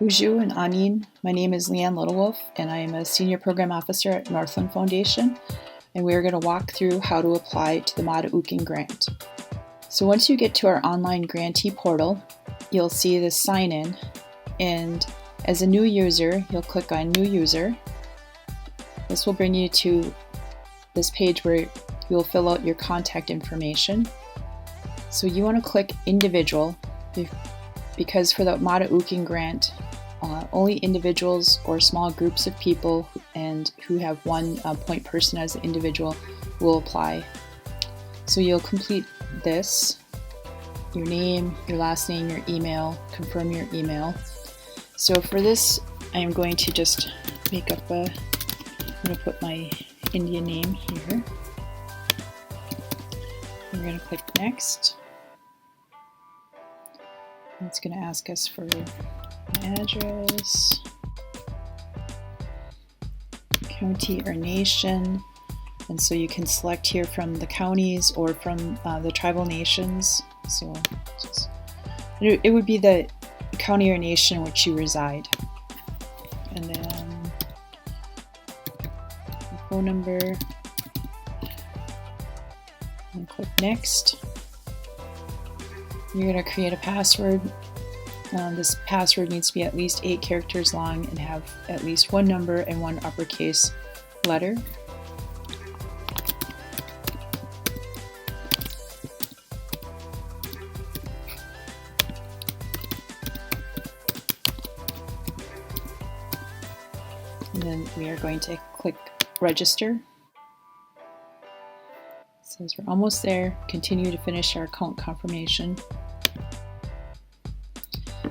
Uju and Anin. My name is Leanne Littlewolf, and I am a Senior Program Officer at Northland Foundation, and we are going to walk through how to apply to the Maada'ookiing grant. So once you get to our online grantee portal, you'll see this sign in, and as a new user, you'll click on New User. This will bring you to this page where you'll fill out your contact information. So you want to click Individual, because for the Maada'ookiing grant, only individuals or small groups of people and who have one point person as an individual will apply. So you'll complete this, your name, your last name, your email, confirm your email. So for this, I am going to just make up I'm going to put my Indian name here. We're going to click Next. It's going to ask us for an address, county or nation, and so you can select here from the counties or from the tribal nations. So it would be the county or nation in which you reside, and then the phone number, and click Next. You're going to create a password. This password needs to be at least 8 characters long and have at least one number and one uppercase letter. And then we are going to click Register. It says we're almost there. Continue to finish our account confirmation.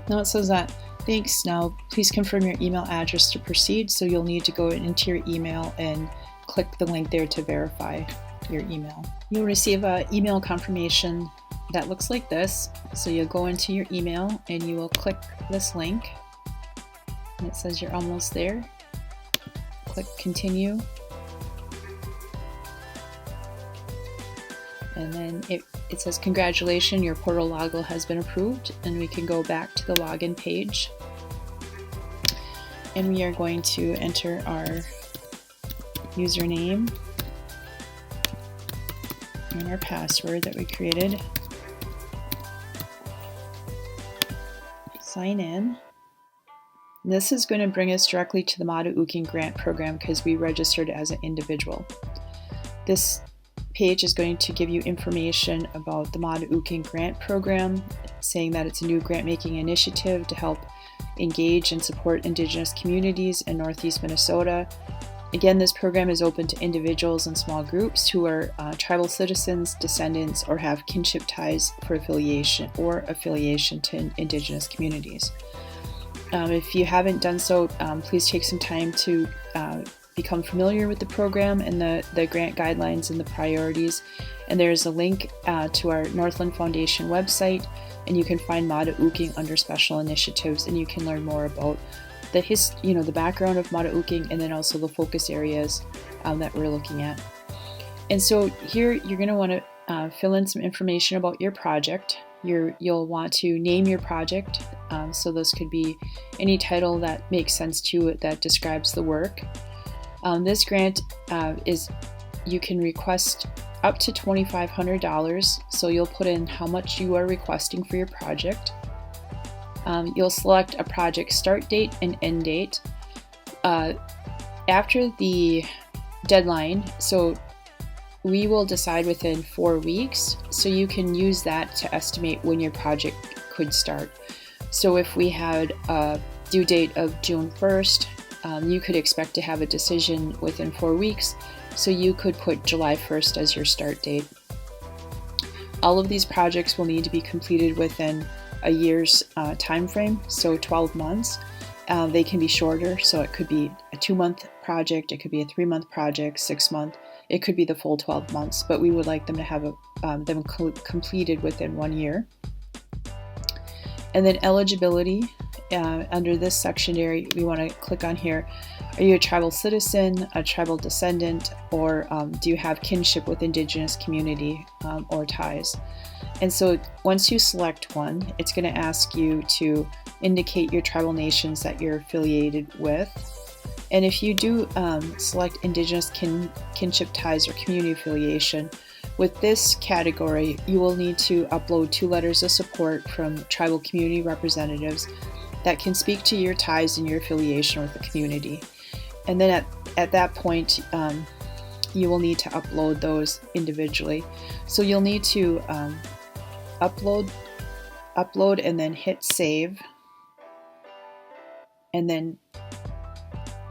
Now it says that, thanks, now please confirm your email address to proceed. So you'll need to go into your email and click the link there to verify your email. You'll receive an email confirmation that looks like this. So you'll go into your email and you will click this link. And it says you're almost there. Click Continue. And then it says, congratulations, your portal login has been approved, and we can go back to the login page. And we are going to enter our username and our password that we created. Sign in. And this is going to bring us directly to the Maada'ookiing grant program because we registered as an individual. This page is going to give you information about the Maada'ookiing grant program, saying that it's a new grant-making initiative to help engage and support Indigenous communities in Northeast Minnesota. Again, this program is open to individuals and small groups who are tribal citizens, descendants, or have kinship ties for affiliation to Indigenous communities. If you haven't done so, please take some time to become familiar with the program and the grant guidelines and the priorities. And there's a link to our Northland Foundation website, and you can find Maada'ookiing under Special Initiatives, and you can learn more about the background of Maada'ookiing and then also the focus areas that we're looking at. And so here you're going to want to fill in some information about your project. You'll want to name your project, so this could be any title that makes sense to it that describes the work. This grant you can request up to $2,500, so you'll put in how much you are requesting for your project. You'll select a project start date and end date. After the deadline, so we will decide within 4 weeks, so you can use that to estimate when your project could start. So if we had a due date of June 1st, you could expect to have a decision within 4 weeks, so you could put July 1st as your start date. All of these projects will need to be completed within a year's time frame, so 12 months. They can be shorter, so it could be a 2-month project, it could be a 3-month project, 6-month, it could be the full 12 months, but we would like them to have them completed within 1 year. And then eligibility. Under this section area, we want to click on here. Are you a tribal citizen, a tribal descendant, or do you have kinship with Indigenous community or ties? And so once you select one, it's going to ask you to indicate your tribal nations that you're affiliated with. And if you do select Indigenous kinship ties or community affiliation, with this category, you will need to upload 2 letters of support from tribal community representatives that can speak to your ties and your affiliation with the community. And then at that point, you will need to upload those individually. So you'll need to upload and then hit save, and then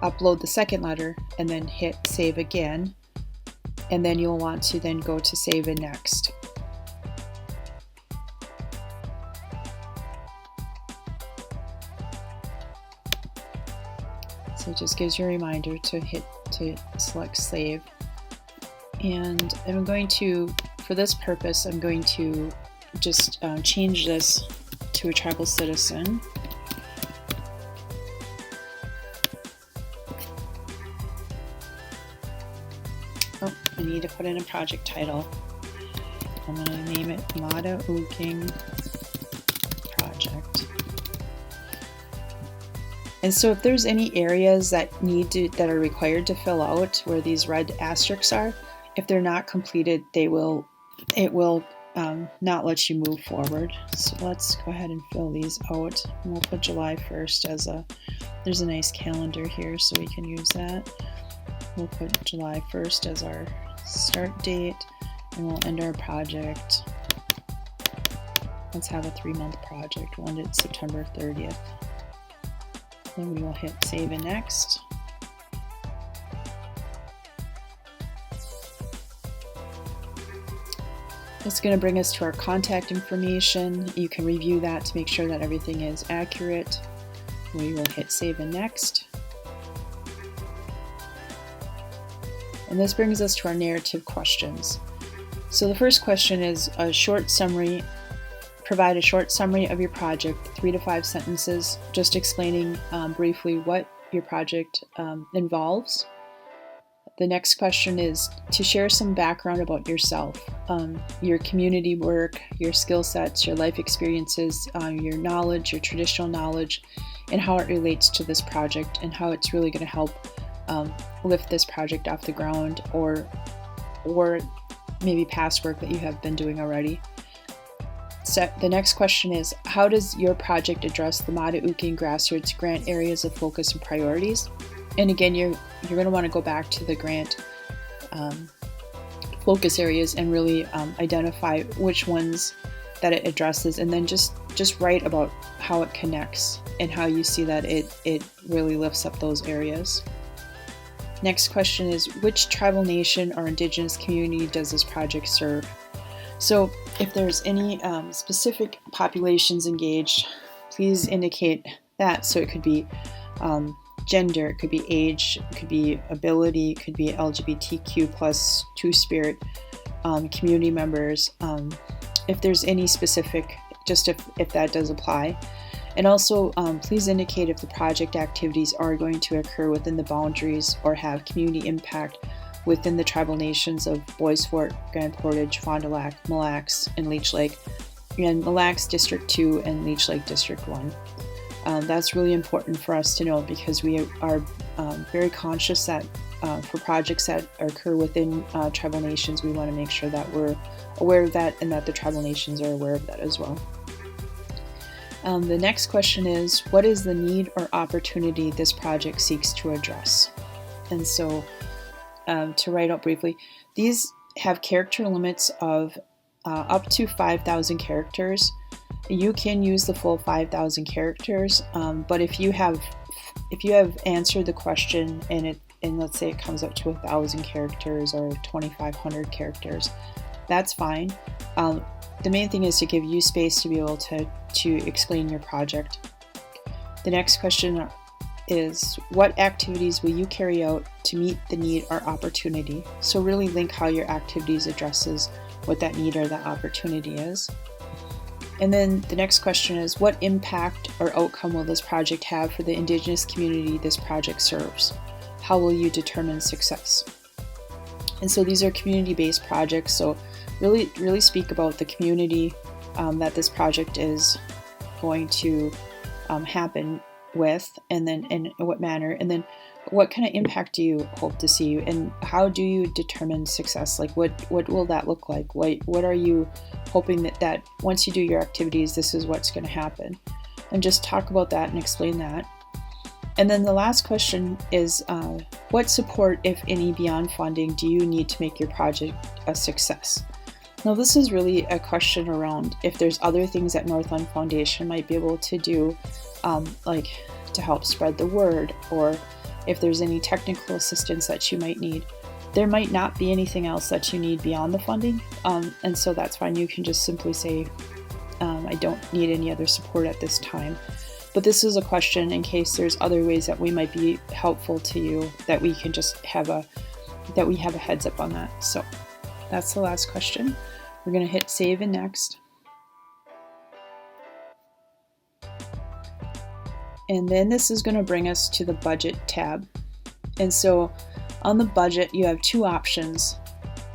upload the second letter and then hit save again, and then you'll want to then go to save and next. So it just gives you a reminder to select save. And I'm going to, for this purpose, I'm going to just change this to a tribal citizen. Oh, I need to put in a project title. I'm going to name it Maada'ookiing Project. And so if there's any areas that are required to fill out where these red asterisks are, if they're not completed, it will not let you move forward. So let's go ahead and fill these out. And we'll put July 1st as there's a nice calendar here, so we can use that. We'll put July 1st as our start date, and we'll end our project. Let's have a 3-month project. We'll end it September 30th. Then we will hit save and next. It's going to bring us to our contact information. You can review that to make sure that everything is accurate. We will hit save and next. And this brings us to our narrative questions. So the first question is a short summary. Provide a short summary of your project, 3 to 5 sentences, just explaining briefly what your project involves. The next question is to share some background about yourself, your community work, your skill sets, your life experiences, your knowledge, your traditional knowledge, and how it relates to this project and how it's really going to help lift this project off the ground, or maybe past work that you have been doing already. So the next question is, how does your project address the Maada'ookiing grassroots grant areas of focus and priorities? And again, you're going to want to go back to the grant focus areas and really identify which ones that it addresses, and then just write about how it connects and how you see that it really lifts up those areas. Next question is, which tribal nation or indigenous community does this project serve? So if there's any specific populations engaged, please indicate that. So it could be gender, it could be age, it could be ability, it could be LGBTQ plus two-spirit community members. If there's any specific, just if that does apply. And also, please indicate if the project activities are going to occur within the boundaries or have community impact within the tribal nations of Bois Forte, Grand Portage, Fond du Lac, Mille Lacs, and Leech Lake, and Mille Lacs District 2 and Leech Lake District 1. That's really important for us to know, because we are very conscious that for projects that occur within tribal nations, we want to make sure that we're aware of that and that the tribal nations are aware of that as well. The next question is, what is the need or opportunity this project seeks to address? And so to write out briefly, these have character limits of up to 5,000 characters. You can use the full 5,000 characters, but if you have answered the question and let's say it comes up to 1,000 characters or 2,500 characters, that's fine. The main thing is to give you space to be able to explain your project. The next question is, what activities will you carry out to meet the need or opportunity? So really link how your activities addresses what that need or that opportunity is. And then the next question is, what impact or outcome will this project have for the Indigenous community this project serves? How will you determine success? And so these are community-based projects, so really speak about the community, that this project is going to happen with, and then in what manner, and then what kind of impact do you hope to see, and how do you determine success? Like what will that look like? What are you hoping that once you do your activities, this is what's going to happen? And just talk about that and explain that. And then the last question is, what support, if any, beyond funding do you need to make your project a success? Now, this is really a question around if there's other things that Northland Foundation might be able to do, like to help spread the word, or if there's any technical assistance that you might need. There might not be anything else that you need beyond the funding, and so that's fine. You can just simply say, I don't need any other support at this time. But this is a question in case there's other ways that we might be helpful to you, that we can just have a heads up on that. So that's the last question. We're going to hit save and next. And then this is going to bring us to the budget tab. And so on the budget, you have two options.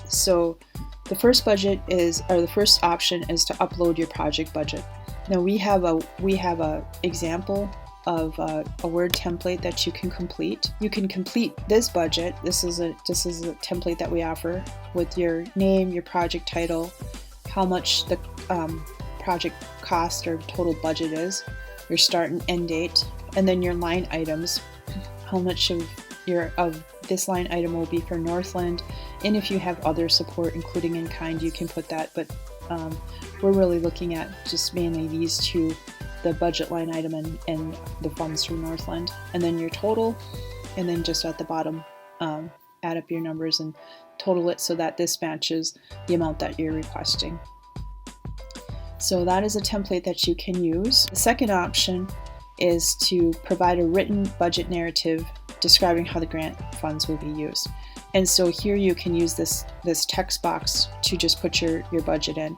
So the first option is to upload your project budget. Now we have a example of a Word template that you can complete. You can complete this budget. This is a template that we offer with your name, your project title, how much the project cost or total budget is, your start and end date, and then your line items, how much of this line item will be for Northland, and if you have other support, including in kind, you can put that, but we're really looking at just mainly these two, the budget line item and the funds from Northland, and then your total, and then just at the bottom, add up your numbers and total it so that this matches the amount that you're requesting. So that is a template that you can use. The second option is to provide a written budget narrative describing how the grant funds will be used. And so here you can use this text box to just put your budget in.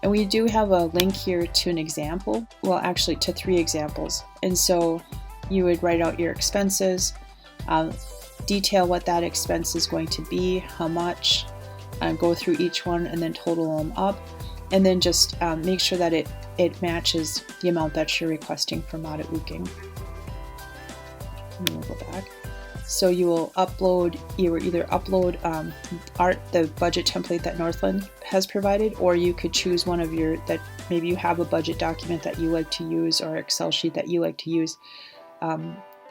And we do have a link here to an example, well actually to 3 examples. And so you would write out your expenses, detail what that expense is going to be, how much, go through each one and then total them up. And then just make sure that it matches the amount that you're requesting for Maada'ookiing. We'll go back. So you will either upload the budget template that Northland has provided, or you could choose one of that maybe you have a budget document that you like to use, or Excel sheet that you like to use.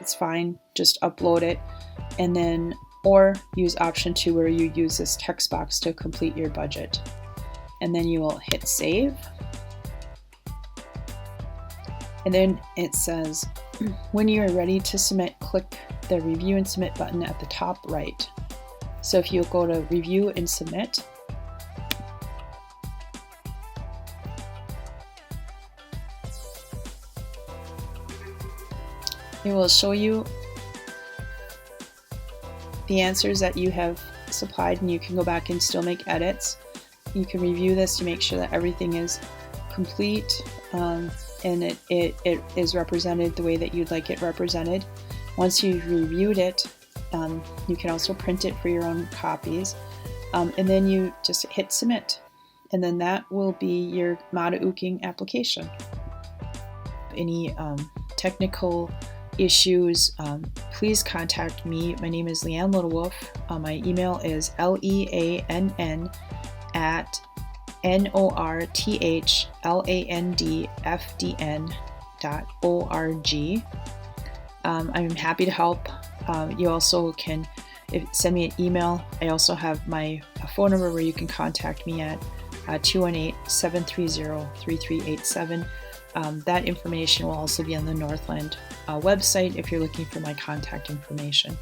It's fine, just upload it, and then or use option 2 where you use this text box to complete your budget. And then you will hit save. And then it says, when you are ready to submit, click the review and submit button at the top right. So if you go to review and submit, it will show you the answers that you have supplied, and you can go back and still make edits. You can review this to make sure that everything is complete and it is represented the way that you'd like it represented. Once you've reviewed it, you can also print it for your own copies, and then you just hit submit, and then that will be your Maada'ookiing application. Any technical issues, please contact me. My name is Leanne Littlewolf. My email is leann@northlandfdn.org. I'm happy to help. You also can send me an email. I also have my phone number where you can contact me at 218-730-3387. That information will also be on the Northland website if you're looking for my contact information.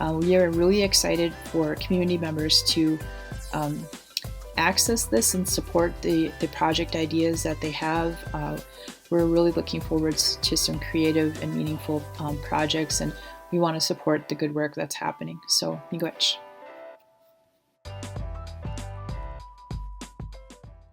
We are really excited for community members to access this and support the project ideas that they have. We're really looking forward to some creative and meaningful projects, and we want to support the good work that's happening. So, miigwech.